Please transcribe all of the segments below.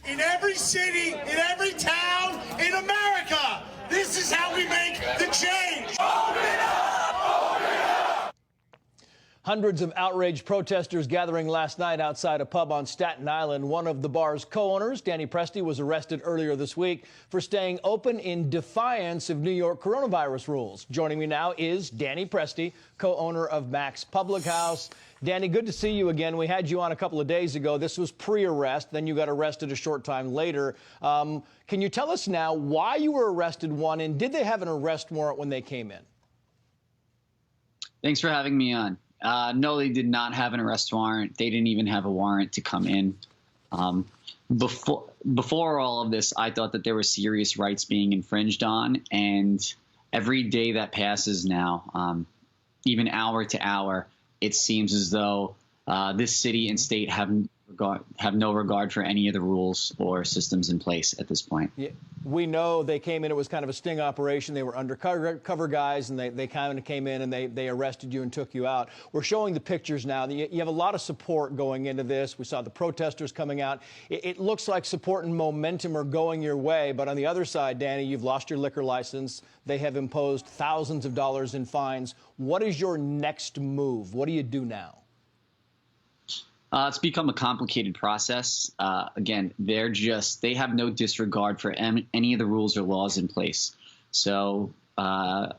In every city, in every town in America, this is how we make the change. Open up! Open up! Hundreds of outraged protesters gathering last night outside a pub on Staten Island. One of the bar's co-owners, Danny Presti, was arrested earlier this week for staying open in defiance of New York coronavirus rules. Joining me now is Danny Presti, co-owner of Mac's Public House. Danny, good to see you again. We had you on a couple of days ago. This was pre-arrest. Then you got arrested a short time later. Can you tell us now why you were arrested, one, and did they have an arrest warrant when they came in? Thanks for having me on. No, they did not have an arrest warrant. They didn't even have a warrant to come in. Before all of this, I thought that there were serious rights being infringed on. And every day that passes now, even hour to hour, it seems as though this city and state have no regard for any of the rules or systems in place at this point. Yeah, we know they came in, it was kind of a sting operation. They were undercover guys, and they kind of came in and they arrested you and took you out. We're showing the pictures now. You have a lot of support going into this. We saw the protesters coming out. It looks like support and momentum are going your way, but on the other side, Danny, you've lost your liquor license. They have imposed thousands of dollars in fines. What is your next move? What do you do now? It's become a complicated process. Again, they have no disregard for any of the rules or laws in place. So the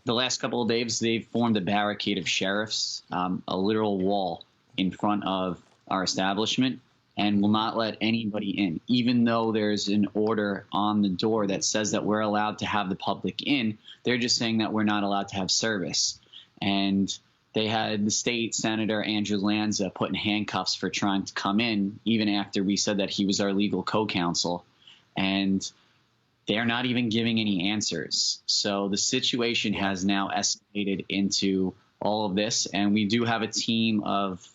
last couple of days, they've formed a barricade of sheriffs, a literal wall in front of our establishment, and will not let anybody in, even though there's an order on the door that says that we're allowed to have the public in. They're just saying that we're not allowed to have service. And they had the state senator, Andrew Lanza, put in handcuffs for trying to come in, even after we said that he was our legal co-counsel. And they're not even giving any answers. So the situation has now escalated into all of this. And we do have a team of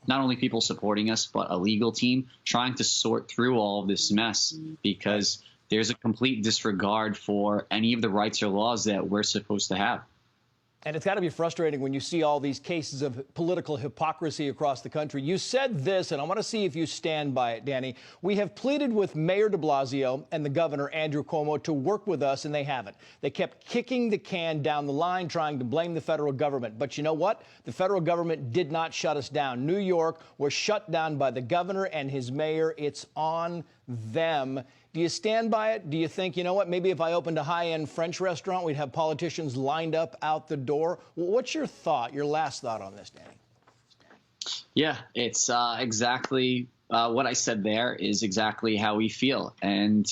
not only people supporting us, but a legal team trying to sort through all of this mess, because there's a complete disregard for any of the rights or laws that we're supposed to have. And it's got to be frustrating when you see all these cases of political hypocrisy across the country. You said this, and I want to see if you stand by it, Danny. We have pleaded with Mayor de Blasio and the governor, Andrew Cuomo, to work with us, and they haven't. They kept kicking the can down the line, trying to blame the federal government. But you know what? The federal government did not shut us down. New York was shut down by the governor and his mayor. It's on them. Do you stand by it? Do you think, you know what, maybe if I opened a high-end French restaurant, we'd have politicians lined up out the door? What's your thought, your last thought on this, Danny? Yeah, it's exactly what I said there is exactly how we feel. And,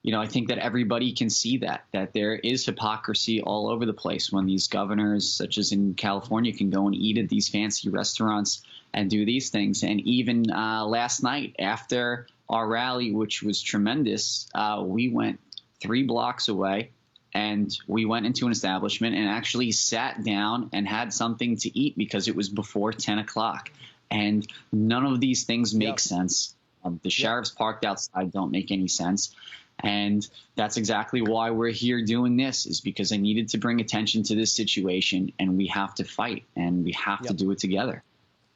you know, I think that everybody can see that there is hypocrisy all over the place when these governors, such as in California, can go and eat at these fancy restaurants and do these things. And even last night after our rally, which was tremendous, we went 3 blocks away and we went into an establishment and actually sat down and had something to eat because it was before 10 o'clock. And none of these things make sense. The sheriffs parked outside don't make any sense. And that's exactly why we're here doing this, is because I needed to bring attention to this situation, and we have to fight, and we have to do it together.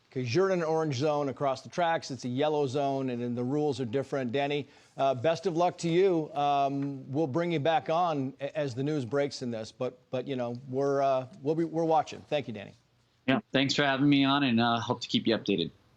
Because you're in an orange zone across the tracks. It's a yellow zone, and then the rules are different. Danny, best of luck to you. We'll bring you back on as the news breaks in this, but you know, we're watching. Thank you, Danny. Yeah, thanks for having me on, and hope to keep you updated.